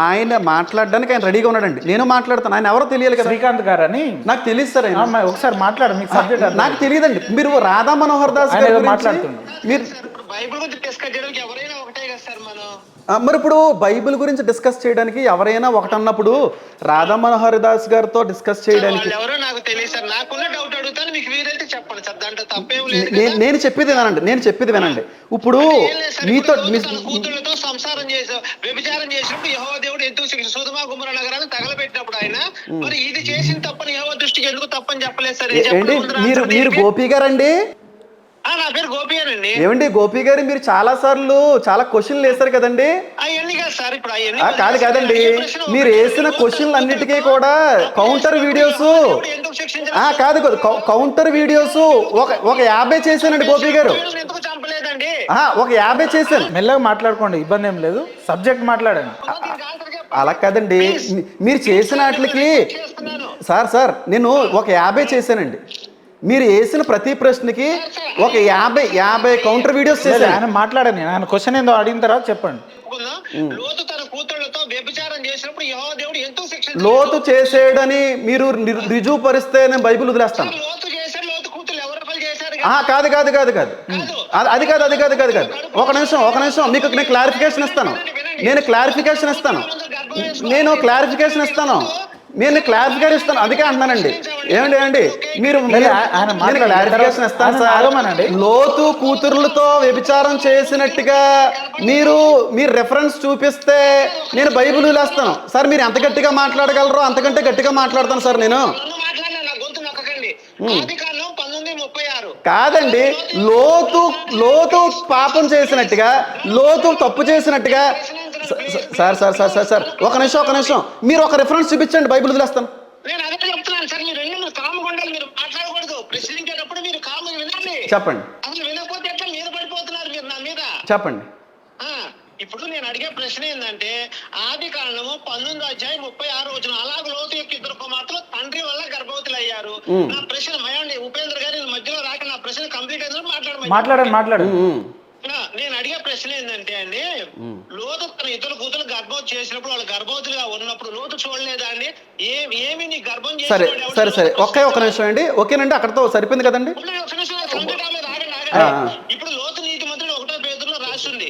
ఆయన మాట్లాడడానికి ఆయన రెడీగా ఉన్నాడండి. నేను మాట్లాడతాను, ఆయన ఎవరో తెలియాలి కదా. శ్రీకాంత్ గారు అని నాకు తెలియదు సార్. ఆయన ఒకసారి మాట్లాడు, మీకు సబ్జెక్ట్ నాకు తెలియదండి. మీరు రాధా మనోహర్ దాస్ గారు మాట్లాడుతున్నారు. మీరు బైబిల్ గురించి డిస్కస్ చేయడానికి ఎవరైనా ఒకటే కదా సార్ మనం. మరి ఇప్పుడు బైబిల్ గురించి డిస్కస్ చేయడానికి ఎవరైనా ఒకటన్నప్పుడు రాధా మనోహర్ దాస్ గారితో డిస్కస్ చేయడానికి ఎవరో నాకు తెలియదు సార్. నాకున్న డౌట్ అడుగుతాను, మీకు వీలైతే చెప్పండి సార్, దాంట్లో తప్పేం లేదు. నేను చెప్పేది వినండి. ఇప్పుడు మీతో కూతుళ్ళతో సంసారం చేసావు, వ్యభిచారం చేసినప్పుడు యెహోవా దేవుడు ఎందుకు శిక్ష, సొదొమ గొమొర్రా నగరాన్ని తగలబెట్టినప్పుడు ఆయన మరి ఇది చేసిన తప్పని యెహోవా దృష్టికి ఎందుకు తప్పని చెప్పలేదు సార్? మీరు గోపి గారండి? నా పేరు గోపి గారండి. ఏమండి గోపి గారు, మీరు చాలా సార్లు చాలా క్వశ్చన్లు వేస్తారు కదండి. అవన్నీ కాదు సార్, ఇప్పుడు కాదండి, మీరు వేసిన క్వశ్చన్లు అన్నిటికీ కూడా కౌంటర్ వీడియోస్ కాదు, కౌంటర్ వీడియోస్ ఒక 50 చేశానండి గోపి గారు. ఎందుకు చంపలేదండి? ఒక 50 చేశాను. మెల్లగా మాట్లాడుకోండి, ఇబ్బంది ఏం లేదు, సబ్జెక్ట్ మాట్లాడండి. అలా కాదండి, మీరు చేసిన వాటికి సార్ నేను ఒక 50 చేశానండి. మీరు వేసిన ప్రతి ప్రశ్నకి ఒక 50 కౌంటర్ వీడియోస్ చేశాను. ఆయన మాట్లాడండి, ఆయన క్వశ్చన్ ఏందో అడిగిన తర్వాత చెప్పండి. లోతు తన కూతుళ్ళతో వ్యభిచారం చేసినప్పుడు యెహోవా దేవుడు ఎందుకు శిక్ష, లోతు చేసేయడని మీరు రుజువుపరిస్తే నేను బైబిల్ వదిలేస్తాను. లోతు చేశాడు, లోతు కూతుళ్ళు ఎవరు పని చేశారు? కాదు. ఒక నిమిషం మీకు నేను క్లారిఫికేషన్ ఇస్తాను. నేను క్లారిఫికేషన్ ఇస్తాను. అందుకే అంటున్నానండి. ఏమండి మీరు క్లారిఫికేషన్ ఇస్తాను సార్. లోతు కూతురులతో వ్యభిచారం చేసినట్టుగా మీరు రెఫరెన్స్ చూపిస్తే నేను బైబిల్ వదిలేస్తాను సార్. మీరు ఎంత గట్టిగా మాట్లాడగలరో అంతకంటే గట్టిగా మాట్లాడతాను సార్ నేను. కాదండి, లోతు పాపం చేసినట్టుగా, లోతు తప్పు చేసినట్టుగా సార్ ఒక నిమిషం మీరు ఒక రిఫరెన్స్ చూపించండి, బైబిల్ వదిలేస్తాను. నేను అదే చెప్తున్నాను సార్, మీరు కాముగా ఉండాలి, మీరు మాట్లాడకూడదు. ప్రశ్నించేటప్పుడు మీరు కాముగా వినండి. చెప్పండి. అసలు వినకపోతే ఎట్లా మీద పడిపోతున్నారు మీరు నా మీద? చెప్పండి. ఇప్పుడు నేను అడిగే ప్రశ్న ఏంటంటే, ఆది కాండము 19:36 అలాగ లోతు యొక్క 2 కుమార్తెలు తండ్రి వల్ల గర్భవతులు అయ్యారు. నా ప్రశ్న మయండి ఉపేంద్ర గారి మధ్యలో రాక నా ప్రశ్న కంప్లీట్ అయితే మాట్లాడండి. నేను అడిగే ప్రశ్న ఏంటంటే అండి, లోతు తన ఇతర కూతురు గర్భవతి చేసినప్పుడు వాళ్ళు గర్భవతులుగా ఉన్నప్పుడు లోతు చూడలేదా అండి? ఏమి నీ గర్భం సరే ఒక నిమిషం అండి. ఓకేనండి, అక్కడతో సరిపోయింది కదండి. ఇప్పుడు లోతు నీతి మంత్రులు 1 పేతురులో రాసింది.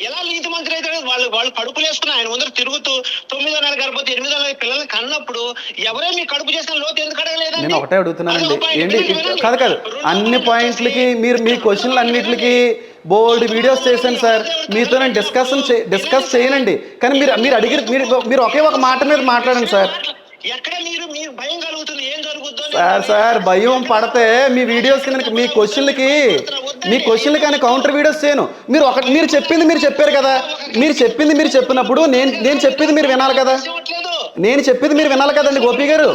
ఎలా నీతి మంత్రి అయితే వాళ్ళు కడుపులు వేసుకుని ఆయన ముందర తిరుగుతూ 9వ నెల గర్భవతి 8వ నెల పిల్లల్ని కన్నప్పుడు ఎవరే మీ కడుపు చేసిన లోతు ఎందుకు అడగలేదండి? నేను ఒకటే అడుగుతున్నానండి. ఏంటి కాదు అన్ని పాయింట్లకి మీరు మీ క్వశ్చన్లు అన్నిటికి బోల్డ్ వీడియోస్ చేశాను సార్. మీతో నేను డిస్కస్ చేయనండి. కానీ మీరు అడిగి మీరు ఒకే ఒక మాట మీద మాట్లాడండి సార్. ఎక్కడ మీరు భయం కలుగుతుంది, ఏం జరుగుతుందో సార్ భయం పడితే మీ వీడియోస్ మీ క్వశ్చన్లకి అని కౌంటర్ వీడియోస్ చేయను. మీరు చెప్పింది మీరు చెప్పారు కదా. మీరు చెప్పినప్పుడు నేను చెప్పింది మీరు వినాలి కదా. నేను చెప్పింది మీరు వినాలి కదండి గోపి గారు.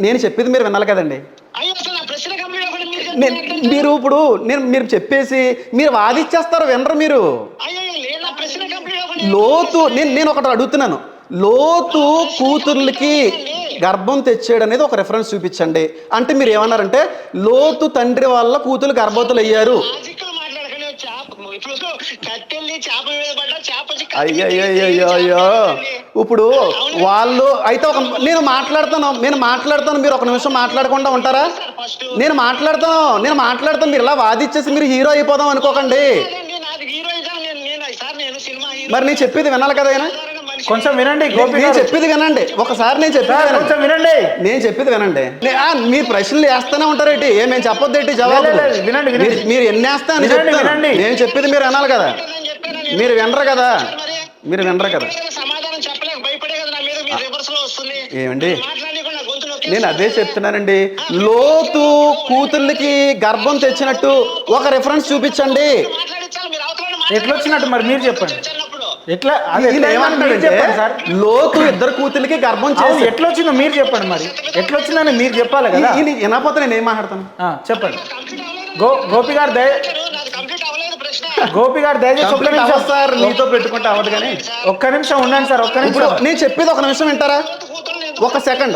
నేను చెప్పింది మీరు వినాలి కదండి. మీరు ఇప్పుడు మీరు చెప్పేసి మీరు వాదిచ్చేస్తారు, వినరు మీరు. లోతు నేను ఒకటి అడుగుతున్నాను. లోతు కూతుర్లకి గర్భం తెచ్చాడు అనేది ఒక రెఫరెన్స్ చూపించండి అంటే మీరు ఏమన్నారంటే లోతు తండ్రి వల్ల కూతురు గర్భవతులు అయ్యారు. అయ్యో ఇప్పుడు వాళ్ళు అయితే నేను మాట్లాడతాను మీరు ఒక నిమిషం మాట్లాడకుండా ఉంటారా? నేను మాట్లాడతాను మీరు ఇలా వాదిచ్చేసి మీరు హీరో అయిపోదాం అనుకోకండి. మరి నేను చెప్పేది వినాలి కదా. ఆయన కొంచెం వినండి. నేను చెప్పేది వినండి ఒకసారి. నేను చెప్పేది వినండి. మీరు ప్రశ్నలు వేస్తూనే ఉంటారేంటి? మేము చెప్పొద్దేంటి జవాబు? మీరు ఎన్ని వేస్తా అని చెప్తాను. నేను చెప్పేది మీరు వినాలి కదా. మీరు వినరు కదా. ఏమండి నేను అదే చెప్తున్నానండి. లోతు కూతుర్లకి గర్భం తెచ్చినట్టు ఒక రిఫరెన్స్ చూపించండి. ఎట్లొచ్చినట్టు మరి మీరు చెప్పండి. లోతు 2 కూతుర్లకి గర్భం చేసి ఎట్లొచ్చిందో మీరు చెప్పండి. మరి ఎట్లొచ్చిందని మీరు చెప్పాలి కదా. వినకపోతే నేను ఏం మాట్లాడతాను చెప్పండి. గోపి గారు దయచేసి సార్ నీతో పెట్టుకుంటే అవ్వదు కానీ ఒక్క నిమిషం ఉండండి సార్. ఒక్క నిమిషం నేను చెప్పేది ఒక నిమిషం వింటారా? ఒక సెకండ్.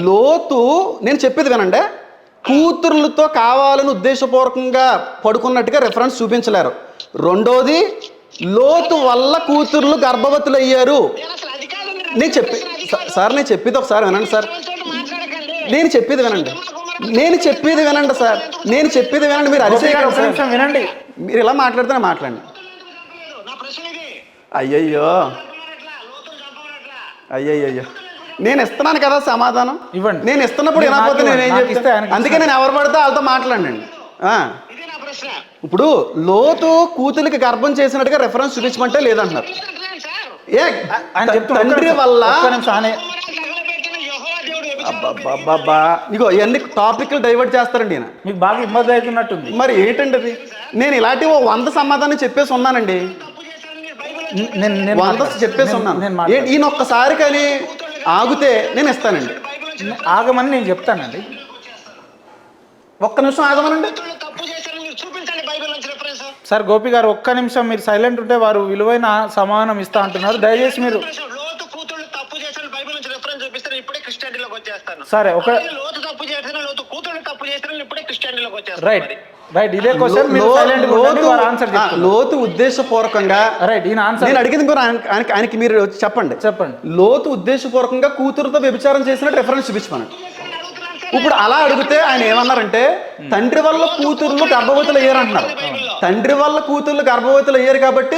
లోతు నేను చెప్పేది వినండి. కూతుర్లతో కావాలని ఉద్దేశపూర్వకంగా పడుకున్నట్టుగా రెఫరెన్స్ చూపించలేరు. రెండోది లోతు వల్ల కూతుర్లు గర్భవతులు అయ్యారు. నేను అసలు అది కాదండి, నేను చెప్పి సార్ నేను చెప్పేది ఒకసారి వినండి సార్. మాట్లాడకండి. నేను చెప్పేది వినండి. నేను చెప్పేది వినండి సార్. నేను చెప్పేది వినండి. మీరు అరిసే ఒక నిమిషం వినండి. మీరు ఇలా మాట్లాడితేనే మాట్లాడండి. నా ప్రశ్న ఇది. అయ్యయ్యో లోతులు చంపమనట్లా. అయ్యయ్యో నేను ఇస్తున్నాను కదా సమాధానం. ఇవ్వండి. నేను ఇస్తున్నప్పుడు మీరు వినకపోతే నాకు నేనేం ఇస్తే చెప్తాను? ఆయనకి అందుకే నేను ఎవరు పడితే వాళ్ళతో మాట్లాడండి. ఇది నా ప్రశ్న. ఇప్పుడు లోతు కూతురికి గర్భం చేసినట్టుగా రెఫరెన్స్ చూపించమంటే లేదంటున్నారు. సార్ ఏ ఆయన చెప్తున్నా, తండ్రి వల్ల ఒక్క నిమిషం ఆనే. తగలబెట్టిన యెహోవా దేవుడు అబ్బబ్బబ్బబ్బా. ఇగో ఇవన్నీ టాపిక్లు డైవర్ట్ చేస్తారండి ఈయన. మీకు బాగా ఇబ్బంది అవుతున్నట్టుంది. మరి ఏంటండి అది? నేను ఇలాంటి 100 సమాధానం చెప్పేసి ఉన్నానండి. తప్పు చేశారని మీరు బైబిల్ నేను 100 చెప్పేసి ఉన్నాను. నేను ఈయన ఒక్కసారి కానీ ఆగితే నేను ఇస్తానండి. ఆగమని నేను చెప్తానండి. ఒక్క నిమిషం ఆగమనండి. తప్పు చేశారని మీరు చూపించండి బైబిల్ నుంచి రిఫరెన్స్. సార్ గోపి గారు ఒక్క నిమిషం మీరు సైలెంట్ ఉంటే వారు విలువైన సమాధానం ఇస్తా అంటున్నారు. దయచేసి మీరు లోతు కూతుళ్ళు తప్పు చేశారని బైబిల్ నుంచి రిఫరెన్స్ చూపిస్తే ఇప్పుడే క్రిస్టియానిటీలోకి వచ్చేస్తాను. సరే ఒక లోతు తప్పు చేసిన లోతు కూతుళ్ళు తప్పు చేశారని ఇప్పుడే క్రిస్టియానిటీలోకి వచ్చేస్తాను. రైట్ ఇదే క్వశ్చన్ మీరు సైలెంట్ ఉండండి, వారు ఆన్సర్ చెప్తారు. లోతు ఉద్దేశపూర్వకంగా రైట్ ఈయన ఆన్సర్ నేను అడిగింది మీరు ఆయనకి మీరు చెప్పండి. లోతు ఉద్దేశపూర్వకంగా కూతురుతో వ్యభిచారం చేసినట్టు రెఫరెన్స్ చూపించమనండి. ఇప్పుడు అలా అడిగితే ఆయన ఏమన్నారంటే తండ్రి వల్ల కూతుర్లు గర్భవతులు అయ్యారు అంటున్నారు. తండ్రి వల్ల కూతుర్లు గర్భవతులు అయ్యారు కాబట్టి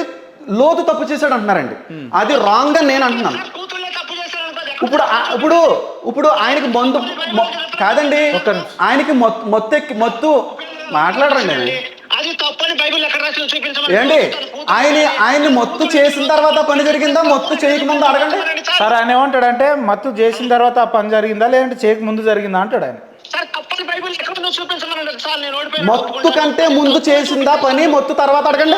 లోతు తప్పు చేశాడు అంటున్నారండి. అది రాంగ్ అని నేను అంటున్నాను. కూతుళ్ళే తప్పు చేశారు. ఇప్పుడు ఇప్పుడు ఇప్పుడు ఆయనకి కాదండి, ఆయనకి మత్తు మాట్లాడరండి. అది తప్పని బైబిల్ ఎక్కడ రాసి చూపించమని ఏంటి ఆయన్ని మత్తు చేసిన తర్వాత పని జరిగిందా, మత్తు చేయకముందు అడగండి. సార్ ఆయన ఏమంటాడంటే మత్తు చేసిన తర్వాత ఆ పని జరిగిందా లేదంటే చేయక ముందు జరిగిందా అంటాడు ఆయన. సార్ తప్పని బైబిల్ ఎక్కడ చూపించమని సార్ నేను ఓడిపోయాను. మత్తు కంటే ముందు చేసిందా పని, మత్తు తర్వాత అడగండి.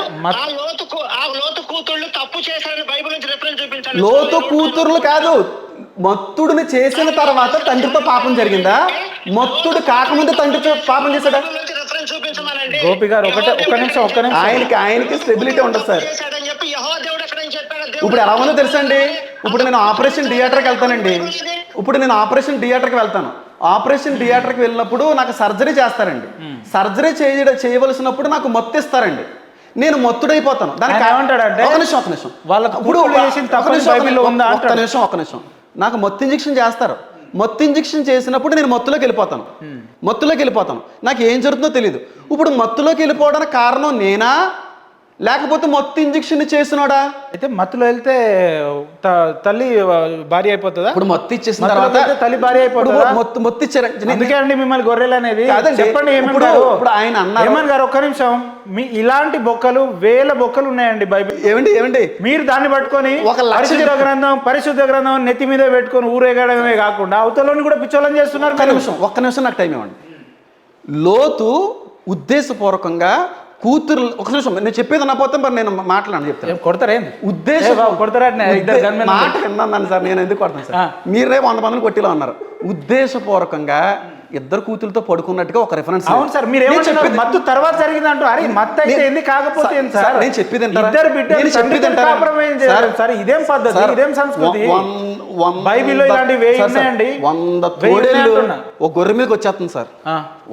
ఆ లోతు కూతుళ్ళు తప్పు చేశారని బైబిల్ నుంచి రిఫరెన్స్ చూపించండి. లోతు కూతుర్లు కాదు, మత్తుడిని చేసిన తర్వాత తండ్రితో పాపం జరిగిందా, మత్తుడు కాకముందు తండ్రితో పాపం చేశాడా? రిఫరెన్స్ చూపించమనండి. గోపి గారు ఒక్క నిమిషం ఆయనకి స్టెబిలిటీ ఉండదు సార్. చేశాడని చెప్పి యెహోవా దేవుడు ఎక్కడ నుంచి చెప్పాడు? ఇప్పుడు ఎలా ఉందో తెలుసా అండి? ఇప్పుడు నేను ఆపరేషన్ థియేటర్కి వెళ్తానండి. ఇప్పుడు నేను ఆపరేషన్ థియేటర్కి వెళ్తాను. ఆపరేషన్ థియేటర్కి వెళ్ళినప్పుడు నాకు సర్జరీ చేస్తారండి. సర్జరీ చేయవలసినప్పుడు నాకు మత్తు ఇస్తారండి. నేను మత్తుడైపోతాను. దానికి ఏమంటాడంటే ఒక నిమిషం ఒక్క నిమిషం నాకు మత్తు ఇంజెక్షన్ చేస్తారు. మత్తు ఇంజెక్షన్ చేసినప్పుడు నేను మత్తులోకి వెళ్ళిపోతాను. నాకు ఏం జరుగుతుందో తెలియదు. ఇప్పుడు మత్తులోకి వెళ్ళిపోవడానికి కారణం నేనా లేకపోతే మత్తు ఇంజెక్షన్ చేసినోడా? అయితే మత్తులో వెళ్తే తల్లి భార్య అయిపోతుందా? ఇప్పుడు మత్తు ఇచ్చేసిన తర్వాత తల్లి భార్య అయిపోతుందా? మత్తు ఇచ్చారు. అందుకే అండి మిమ్మల్ని గొర్రెలు అనేది. చెప్పండి ఇప్పుడు ఆయన అన్నారు. ఏమన్ గారు ఒక్క నిమిషం, మీ ఇలాంటి బొక్కలు వేల బొక్కలు ఉన్నాయండి బైబిల్. ఏమండి మీరు దాన్ని పట్టుకొని పరిశుద్ధ గ్రంథం నెత్తి మీద పెట్టుకొని ఊరేగడమే కాకుండా అవతలని కూడా పిచ్చోళ్ళని చేస్తున్నారు. ఒక్క నిమిషం నాకు టైం ఇవ్వండి. లోతు ఉద్దేశపూర్వకంగా కూతురు ఒక నిమిషం నేను చెప్పేది అన్నపోతే మరి నేను మాట్లాడను చెప్తాను. కొడతారేంది ఉద్దేశం మాట విన్నాను సార్. నేను ఎందుకు కొడతాను సార్? మీరే 100 మందిని కొట్టిలో ఉన్నారు. ఉద్దేశపూర్వకంగా ఇద్దరు కూతురుతో పడుకున్నట్టుగా ఒక రిఫరెన్స్. అవును సార్, మీరు ఏమంటున్నారు? మత్తు తర్వాత జరిగిందంటూ. అరే మత్తు అయితే ఏంది కాకపోతే ఏంది సార్? నేను చెప్పేది ఇద్దరు బిడ్డలు సార్, ఇదేం పద్ధతి, ఇదేం సంస్కృతి? బైబిల్లో ఇలాంటివి ఉన్నాయండి. 100 తోడేళ్ళు ఒక గొర్రె మీదకి వచ్చేస్తుంది సార్.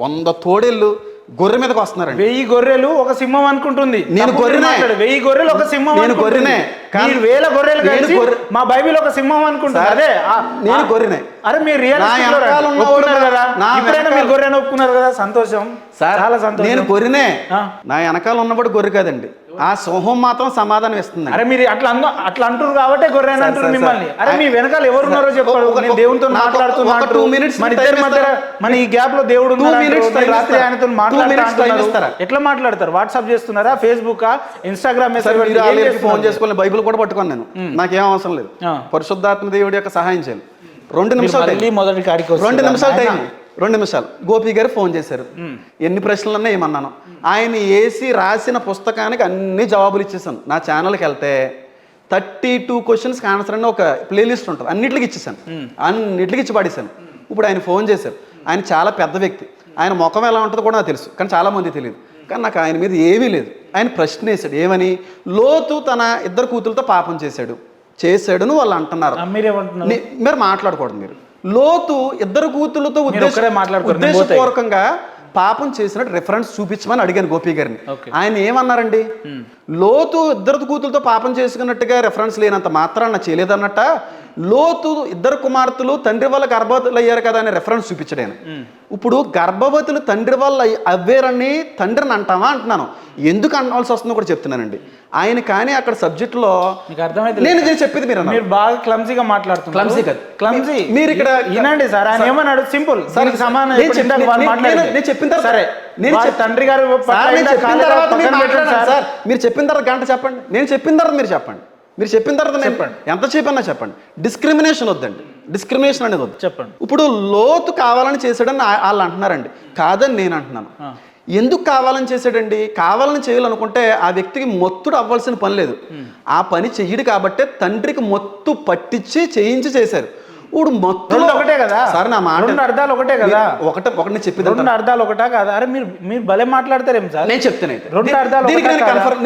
100 తోడేళ్ళు గొర్రె మీదకి వస్తున్నారు. 1000 గొర్రెలు ఒక సింహం అనుకుంటుంది. నేను గొర్రెనే. 1000 గొర్రెలు ఒక సింహం. నేను గొర్రెనే. 1000 గొర్రెలు కలిసి మా బైబిల్ ఒక సింహం అనుకుంటుంది. అదే నేను గొర్రెనే. అరే మీరు ఒప్పుకున్నారు కదా, ఇప్పుడైనా మీరు గొర్రెని ఒప్పుకున్నారు కదా, సంతోషం. చాలా సంతోషం. నేను గొర్రెనే. నా వెనకాల ఉన్నప్పుడు గొర్రె కాదండి, ఆ సింహం మాత్రం సమాధానం ఇస్తుంది. అరే మీరు అట్లా అంటారు కాబట్టి గొర్రెని అంటారు మిమ్మల్ని. అరే మీ వెనకాల ఎవరున్నారో చెప్పారు. నేను దేవునితో మాట్లాడుతున్నాను. 2 minutes మన ఇద్దరి మధ్య మన ఈ గ్యాప్ లో దేవుడు రాత్రి ఆయనతో మాట్లాడుతున్నారు. ఎట్లా మాట్లాడతారు? వాట్సాప్ చేస్తున్నారా, ఫేస్బుక్, ఇన్స్టాగ్రామ్ మెసేజ్, ఫోన్ చేసుకోవాలి. బైబిల్ కూడా పట్టుకోను నేను. నాకేం అవసరం లేదు. పరిశుద్ధాత్మ దేవుడి యొక్క సహాయం చేయాలి. 2 నిమిషాలు మొదటి కాడికి 2 నిమిషాలు టైం. 2 నిమిషాలు. గోపి గారు ఫోన్ చేశారు. ఎన్ని ప్రశ్నలన్నా ఏమన్నాను. ఆయన వేసి రాసిన పుస్తకానికి అన్ని జవాబులు ఇచ్చేసాను. నా ఛానల్కి వెళ్తే 32 క్వశ్చన్స్కి ఆన్సర్ అని ఒక ప్లేలిస్ట్ ఉంటుంది. అన్నిటికి ఇచ్చేసాను. అన్నిటికి ఇచ్చి పడేశాను. ఇప్పుడు ఆయన ఫోన్ చేశారు. ఆయన చాలా పెద్ద వ్యక్తి. ఆయన ముఖం ఎలా ఉంటుందో కూడా నాకు తెలుసు, కానీ చాలామంది తెలియదు. కానీ నాకు ఆయన మీద ఏమీ లేదు. ఆయన ప్రశ్న వేశాడు. ఏమని? లోతు తన ఇద్దరు కూతురులతో పాపం చేశాడును వాళ్ళు అంటున్నారు. మీరు మాట్లాడకూడదు. మీరు లోతు ఇద్దరు కూతురులతో ఉద్దేశపూర్వకంగా పాపం చేసినట్టు రిఫరెన్స్ చూపించమని అడిగాను గోపి గారిని. Okay. ఆయన ఏమన్నారండి, లోతు ఇద్దరు కూతులతో పాపం చేసుకున్నట్టుగా రెఫరెన్స్ లేనంత మాత్రాన చేయలేదన్నట్ట, లోతు ఇద్దరు కుమార్తెలు తండ్రి వల్ల గర్భవతులు అయ్యారు కదా అని రెఫరెన్స్ చూపించాడు ఆయన. ఇప్పుడు గర్భవతులు తండ్రి వల్ల అవ్వారని తండ్రిని అంటావా అంటున్నాను. ఎందుకు అనవలసి వస్తుందో కూడా చెప్తున్నానండి. ఆయన కానీ అక్కడ సబ్జెక్టులో నేను చెప్పింది మీరు బాగా క్లమ్జీగా మాట్లాడుతున్నారు. క్లమ్జీ కాదు, క్లమ్జీ. మీరు ఇక్కడ వినండి సార్, ఆయన ఏమన్నాడు సింపుల్ సమానం. నేను చెప్పిన తర్వాత సరే, నేను తండ్రి గారు మీరు చెప్పిన తర్వాత గంట చెప్పండి, నేను చెప్పిన తర్వాత మీరు చెప్పండి, మీరు చెప్పిన తర్వాత చెప్పండి, ఎంత చెప్పన్నా చెప్పండి. డిస్క్రిమినేషన్ వద్దండి, డిస్క్రిమినేషన్ అనేది వద్దు. చెప్పండి. ఇప్పుడు లోతు కావాలని చేశాడని వాళ్ళు అంటున్నారండి, కాదని నేను అంటున్నాను. ఎందుకు కావాలని చేశాడండి? కావాలని చేయాలనుకుంటే ఆ వ్యక్తికి మొత్తుడు అవ్వాల్సిన పని లేదు. ఆ పని చెయ్యడు కాబట్టే తండ్రికి మొత్తు పట్టించి చేయించి చేశారు. ఇప్పుడు మొత్తం ఒకటే కదా సార్, నా మాట రెండు అర్థాలు ఒకటే కదా. ఒకటి చెప్పింది రెండు అర్థాలు ఒకటా కదా? అరే మీరు భలే మాట్లాడతారేం సార్? నేను చెప్తాను రెండు అర్థాలు.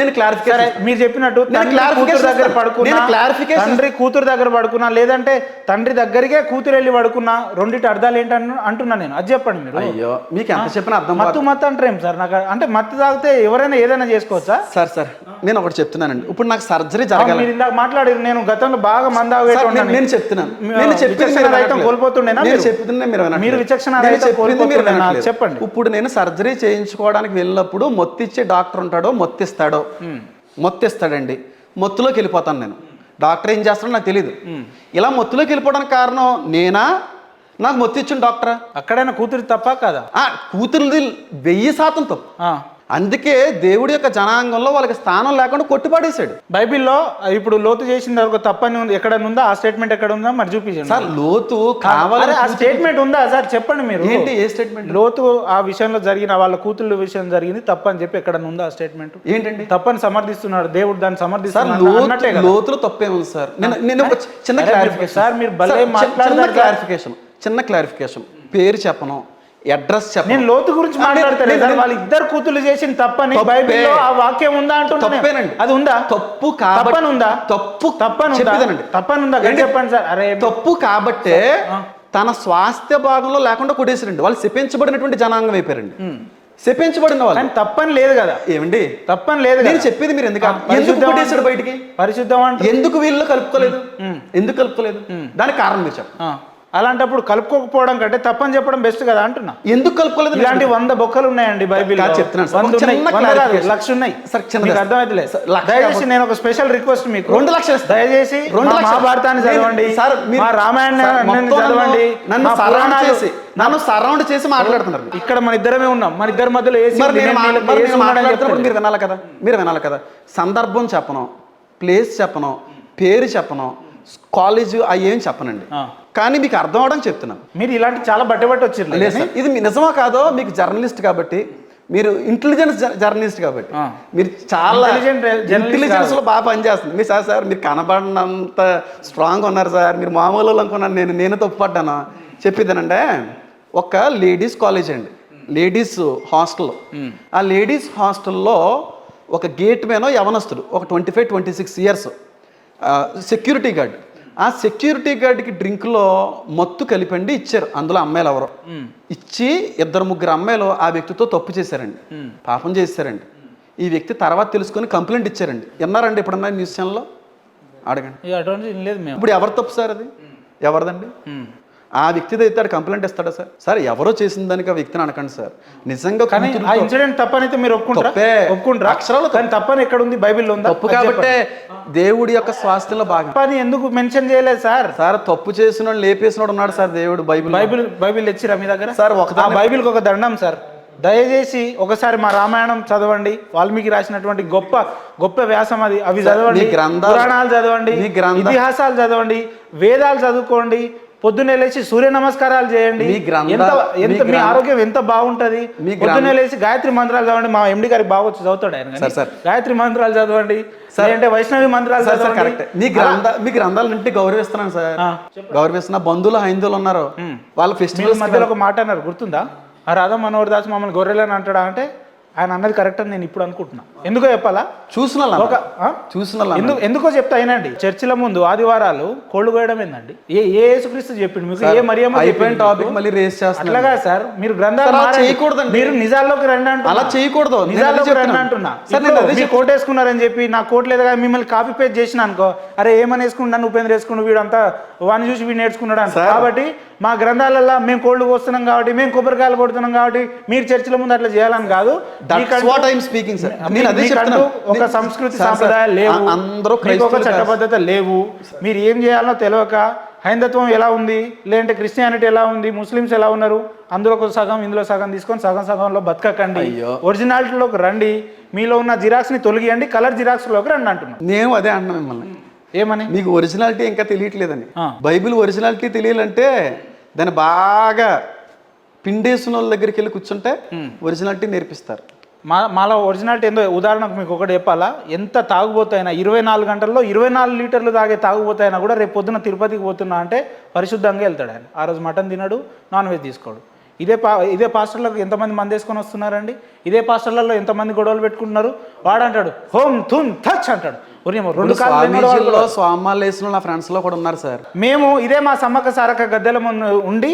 నేను క్లారిఫికేషన్ మీరు చెప్పినట్టు తండ్రి కూతురు దగ్గర పడుకున్నా, లేదంటే తండ్రి దగ్గరికే కూతురు వెళ్ళి పడుకున్నా, రెండింటి అర్థాలు ఏంటని అంటున్నా నేను. అది చెప్పండి మీరు. అయ్యో, మీకు ఎంత చెప్పినా అర్థం. మత్తు అంటారేం సార్? నాకు అంటే మత్తు తాగితే ఎవరైనా ఏదైనా చేసుకోవచ్చా? సార్ నేను ఒకటి చెప్తున్నానండి. ఇప్పుడు నాకు సర్జరీ జరగాలి. మీరు ఇందాక మాట్లాడారు, నేను గతంలో బాగా మందాగేటోన్నా. నేను చెప్తున్నాను, చెప్పండి. ఇప్పుడు నేను సర్జరీ చేయించుకోవడానికి వెళ్ళినప్పుడు మొత్తిచ్చే డాక్టర్ ఉంటాడో మొత్తిస్తాడండి. మొత్తులోకి వెళ్ళిపోతాను నేను. డాక్టర్ ఏం చేస్తాడో నాకు తెలియదు. ఇలా మొత్తులోకి వెళ్ళిపోవడానికి కారణం నేనా, నాకు మొత్తిచ్చిన డాక్టరా? అక్కడైనా కూతురు తప్ప కదా? కూతురుది 1000% తప్పు. అందుకే దేవుడి యొక్క జనాంగంలో వాళ్ళకి స్థానం లేకుండా కొట్టిపడేశాడు. బైబిల్లో ఇప్పుడు లోతు చేసిన ఒక తప్పని ఎక్కడ ఉందా? ఆ స్టేట్మెంట్ ఎక్కడ ఉందా మరి చూపించండి సార్. లోతు కావాలి, ఆ స్టేట్మెంట్ ఉందా సార్? చెప్పండి మీరు. ఏంటి, ఏ స్టేట్మెంట్? లోతు ఆ విషయంలో జరిగిన వాళ్ళ కూతుళ్ళ విషయం జరిగింది తప్పని చెప్పి ఎక్కడ ఉందా ఆ స్టేట్మెంట్? ఏంటండి? తప్పని సమర్థిస్తున్నాడు దేవుడు, దాన్ని సమర్థిస్తున్నాడు. లోతులో తప్పేముంది సార్? నేను ఒక చిన్న క్లారిఫికేషన్ సార్, మీరు భలే మాట్లాడారు. చిన్న క్లారిఫికేషన్. పేరు చెప్పను, అడ్రస్ చెప్పను. నేను లోతు గురించి మాట్లాడతాను. వాళ్ళ ఇద్దరు కూతురు చేసిన తప్పని బైబిల్లో ఆ వాక్యం ఉందా అంటున్నాను. అది ఉందా? తప్పు తప్పని ఉందా? తప్పని ఉందా? చెప్పండి సార్. అరే తప్పు కాబట్టే తన స్వాస్థ్య భాగంలో లేకుండా కొట్టేసారండి. వాళ్ళు శపించబడినటువంటి జనాంగం అయిపోయారండి. శపించబడిన వాళ్ళు. తప్పని లేదు కదా? ఏమండి తప్పని లేదు. నేను చెప్పేది మీరు ఎందుకు కొట్టేసాడు బయటికి? పరిశుద్ధం అంటే ఎందుకు వీళ్ళు కలుపుకోలేదు? ఎందుకు కలుపుకోలేదు? దానికి కారణం మీరు చెప్పండి. అలాంటప్పుడు కలుపుకోకపోవడం కంటే తప్పని చెప్పడం బెస్ట్ కదా అంటున్నా. ఎందుకు కలుపుకోలేదు? ఇలాంటి 100 బొక్కలు ఉన్నాయండి బైబిల్. చెప్తున్నాను, 1,00,000 ఉన్నాయి. అర్థమైతే దయచేసి నేను ఒక స్పెషల్ రిక్వెస్ట్ మీకు, 2 లక్షలు దయచేసి మహాభారతాన్ని చదవండి, రామాయణాన్ని చదవండి. నన్ను సరౌండ్ చేసి మాట్లాడుతున్నారు. ఇక్కడ మన ఇద్దరమే ఉన్నాం, మన ఇద్దరి మధ్యలో మీరు వినాలి కదా. సందర్భం చెప్పను, ప్లేస్ చెప్పను, పేరు చెప్పను, కాలేజ్ అవి ఏం చెప్పనండి. కానీ మీకు అర్థం అవడం చెప్తున్నాను. మీరు ఇలాంటి చాలా బట్టి వచ్చారు. ఇది నిజమా కాదో, మీకు జర్నలిస్ట్ కాబట్టి, మీరు ఇంటెలిజెన్స్ జర్నలిస్ట్ కాబట్టి మీరు చాలా ఇంటెలిజెన్స్ లో బాగా పనిచేస్తుంది. మీరు సార్ మీరు కనబడినంత స్ట్రాంగ్ ఉన్నారు సార్, మీరు మామూలు అనుకున్నాను. నేను తప్పుపడ్డాను. చెప్పిద్దానంటే, ఒక లేడీస్ కాలేజ్ అండి, లేడీస్ హాస్టల్. ఆ లేడీస్ హాస్టల్లో ఒక గేట్ మేనో యవనస్తుడు, ఒక 25-26 ఇయర్స్ సెక్యూరిటీ గార్డ్. ఆ సెక్యూరిటీ గార్డ్కి డ్రింక్లో మత్తు కలిపండి ఇచ్చారు. అందులో అమ్మాయిలు ఎవరో ఇచ్చి 2-3 అమ్మాయిలు ఆ వ్యక్తితో తప్పు చేశారండి, పాపం చేశారండి. ఈ వ్యక్తి తర్వాత తెలుసుకొని కంప్లైంట్ ఇచ్చారండి. విన్నారండి ఎప్పుడన్నా న్యూస్ ఛానల్లో? అడగండి. ఇప్పుడు ఎవరు తప్పు సార్? అది ఎవరిదండి? ఆ వ్యక్తితో అయితే కంప్లైంట్ ఇస్తాడా సార్? సార్ ఎవరో చేసిన దానికి ఆ వ్యక్తిని అనకండి సార్. నిజంగా ఇన్సిడెంట్ తప్పనైతే మీరు ఒప్పుకుంటారా? అక్షరాలు కానీ తప్పని ఎక్కడ ఉంది? బైబిల్లో ఉందా? తప్పు కాబట్టి దేవుడి యొక్క స్వాస్థ్యంలో భాగం. తప్పని ఎందుకు మెన్షన్ చేయలేదు సార్? సార్ తప్పు చేసిన లేపేసినోడు ఉన్నాడు సార్ దేవుడు. బైబిల్ తెచ్చిరా మీ దగ్గర? సార్ బైబిల్కి ఒక దండం సార్. దయచేసి ఒకసారి మా రామాయణం చదవండి, వాల్మీకి రాసినటువంటి గొప్ప వ్యాసం అది. అవి చదవండి, పురాణాలు చదవండి, ఇతిహాసాలు చదవండి, వేదాలు చదువుకోండి, పొద్దున్నే లేచి సూర్య నమస్కారాలు చేయండి. మీ ఆరోగ్యం ఎంత బాగుంటది. పొద్దున్నే లేచి గాయత్రి మంత్రాలు చదవండి. మా ఎండి గారికి బాగా వచ్చి చదువుతాడు ఆయన. గాయత్రి మంత్రాలు చదవండి, అంటే వైష్ణవి మంత్రాలు చదవండి. మీ గ్రంథాలంటే గౌరవిస్తున్నాను సార్, గౌరవిస్తున్నా. బంధువులు హైందువులు ఉన్నారు, వాళ్ళ ఫెస్టివల్ మధ్యలో ఒక మాట అన్నారు గుర్తుందా? ఆ రాధా మనోహర్ దాస్ మమ్మల్ని గొర్రెలని అంటాడా అంటే ఆయన అన్నది కరెక్ట్ అని నేను ఇప్పుడు అనుకుంటున్నా. ఎందుకో చెప్పాలా? చూసిన ఎందుకో చెప్తా అయినండి. చర్చిల ముందు ఆదివారాలు కోళ్ళు కోయడం ఏందండి? ఏ యేసుక్రీస్తు చెప్పిండు మీకు? ఏ మరియమ్మ చెప్పిండు? టాపిక్ మళ్ళీ రేస్ చేస్తున్నారు. అట్లాగా సార్, మీరు గ్రంథాలు చేయకూడదండి. మీరు నిజాల్లోకి రండి అంటున్నా. అలా చేయకూడదు. నిజాల్లోకి రండి అంటున్నా. మీరు కోట్ వేసుకున్నారని చెప్పి నా కోట్ లేదా మిమ్మల్ని కాపీ పేస్ట్ చేసిన అనుకో, అరే ఏమని వేసుకున్నాను ఉపేంద్ర వేసుకున్నాడు, వీడంతా వాడిని చూసి వీడు నేర్చుకున్నాడు అంట. కాబట్టి మా గ్రంథాలలో మేము కోళ్ళు కోస్తున్నాం కాబట్టి, మేము కొబ్బరికాయలు కొడుతున్నాం కాబట్టి మీరు చర్చిల ముందు అట్లా చేయాలని కాదు. ఒక సంస్కృతి సాంప్రదాయాలు లేవు, ఒక చట్టబద్ధత లేవు. మీరు ఏం చేయాలనో తెలియక హైందత్వం ఎలా ఉంది, లేదంటే క్రిస్టియానిటీ ఎలా ఉంది, ముస్లిమ్స్ ఎలా ఉన్నారు, అందులో ఒక సగం ఇందులో సగం తీసుకొని సగంలో బతకకండి. ఒరిజినాలిటీలోకి రండి. మీలో ఉన్న జిరాక్స్ ని తొలగియండి, కలర్ జిరాక్స్ లోకి రండి అంటున్నాను. నేను అదే అంటున్నా మిమ్మల్ని. ఏమని? మీకు ఒరిజినాలిటీ ఇంకా తెలియట్లేదని. బైబిల్ ఒరిజినాలిటీ తెలియాలంటే దాన్ని బాగా పిండేసిన వాళ్ళ దగ్గరికి వెళ్ళి కూర్చుంటే ఒరిజినాలిటీ నేర్పిస్తారు. మాలో ఒరిజినాలిటీ ఏందో ఉదాహరణకు మీకు ఒకటి చెప్పాలా? ఎంత తాగుబోతైనా 24 గంటల్లో 24 లీటర్లు తాగే తాగుబోతైనా కూడా రేపు పొద్దున తిరుపతికి పోతున్నా అంటే పరిశుద్ధంగా వెళ్తాడు ఆయన. ఆ రోజు మటన్ తినడు, నాన్ వెజ్ తీసుకోడు. ఇదే పాస్టర్లకు ఎంతమంది మంది వేసుకొని వస్తున్నారండి? ఇదే పాస్టర్లలో ఎంతమంది గొడవలు పెట్టుకుంటున్నారు? వాడంటాడు హోమ్ థున్ టచ్ అంటాడు. స్వామాలు వేసిన నా ఫ్రెండ్స్ లో కూడా ఉన్నారు సార్. మేము ఇదే మా సమ్మక్క సారక్క గద్దెల ముందు ఉండి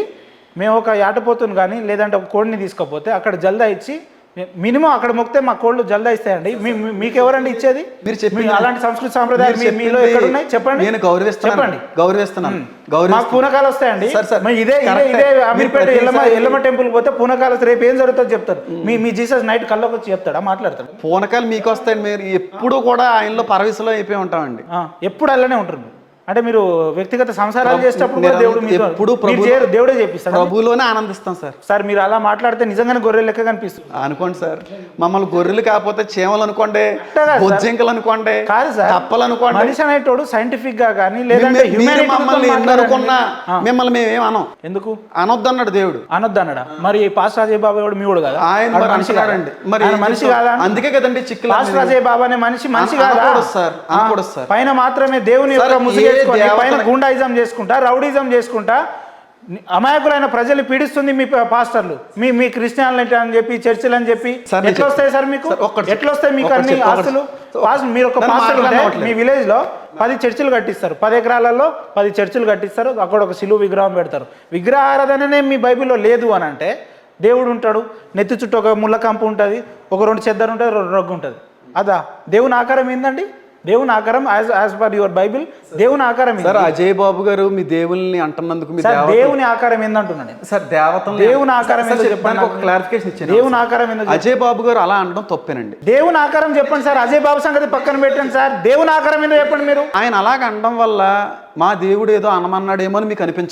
మేము ఒక యాటపోతును కానీ లేదంటే ఒక కోడిని తీసుకపోతే అక్కడ జల్దా ఇచ్చి మినిమం అక్కడ మొక్కితే మా కోళ్ళు జల్దా ఇస్తాయండి. మీకు ఎవరండి ఇచ్చేది? మీరు చెప్పి అలాంటి సంస్కృతి సాంప్రదాయాలు మీలో ఎక్కడ ఉన్నాయి చెప్పండి. నేను గౌరవిస్తున్నాను. మాకు పూనకాలు వస్తాయండి. ఇదే అమీర్పేట ఎల్లమ్మ టెంపుల్ పోతే పూనకాలు రేపు ఏం జరుగుతుందో చెప్తారు. మీ జీసస్ నైట్ కల్లోకి వచ్చి చెప్తాడా? మాట్లాడతాడు. పూనకాలు మీకు వస్తాయండి. మీరు ఎప్పుడు కూడా ఆయనలో పరవశలో అయిపోయి ఉంటామండి. ఎప్పుడు అలానే ఉంటారు. అంటే మీరు వ్యక్తిగత సంసారాలు చేసేటప్పుడు దేవుడే చేపిస్తాడు. ప్రభులోనే ఆనందిస్తాం సార్. సార్ మీరు అలా మాట్లాడితే నిజంగానే గొర్రెలు లెక్క కనిపిస్తుంది. అనుకోండి సార్, మమ్మల్ని గొర్రెలు కాకపోతే చీమలు అనుకోండి, బొజ్జింకలు అనుకోండి, కాదు సార్ కప్పలు అనుకోండి. మనిషి అనేటోడు సైంటిఫిక్ గా కానీ లేదంటే మమ్మల్ని అనుకున్నా మిమ్మల్ని మేమేం అనం. ఎందుకు అనొద్దు అన్నాడు దేవుడు. అనొద్దు అన్నాడా? మరి పాస్ రాజయ్య బాబా కూడా మీడు కదా? ఆయన మనిషి కాదండి. మరి మనిషి కాదా? అందుకే కదండి చిక్కులు. పాస్ రాజయ్య బాబా అనే మనిషి కాదా సార్? పైన మాత్రమే దేవుని పైన గుండాయిజం చేసుకుంటా, రౌడీజం చేసుకుంటా అమాయకులైన ప్రజలు పీడిస్తుంది మీ పాస్టర్లు, మీ క్రిస్టియన్లు అని చెప్పి, చర్చిలు అని చెప్పి. ఎట్లా వస్తాయి సార్ మీకు? ఎట్లా వస్తాయి మీకు అన్ని ఆస్తులు? మీరు ఒక పాస్టర్ ఉంటే మీ విలేజ్ లో 10 చర్చిలు కట్టిస్తారు. 10 ఎకరాలలో 10 చర్చిలు కట్టిస్తారు. అక్కడ ఒక శిలువ విగ్రహం పెడతారు. విగ్రహ ఆరాధననే మీ బైబిల్లో లేదు అని అంటే దేవుడు ఉంటాడు, నెత్తి చుట్టూ ఒక ముళ్ళ కంపు ఉంటుంది, ఒక 2 చెద్దరు ఉంటుంది, 2 రొగ్గు ఉంటుంది. అదా దేవుని ఆకారం ఏందండి? దేవుని ఆకారం యాజ్ పర్ యువర్ బైబిల్ దేవుని ఆకారం. సార్ అజయ్ బాబు గారు మీ దేవుల్ని అంటున్నందుకు దేవుని ఆకారం ఏందంటున్నాను సార్. దేవత దేవుని ఆకారం ఏందో చెప్పండి. ఒక క్లారిఫికేషన్ ఇచ్చాను. దేవుని ఆకారం ఏందో అజయ్ బాబు గారు అలా అనడం తప్పేనండి. దేవుని ఆకారం చెప్పండి సార్. అజయ్ బాబు సంగతి పక్కన పెట్టండి సార్. దేవుని ఆకారం ఏందో చెప్పండి మీరు. ఆయన అలాగ అనడం వల్ల మా దేవుడు ఏదో అనమన్నాడేమో అని మీకు అనిపించచ్చు.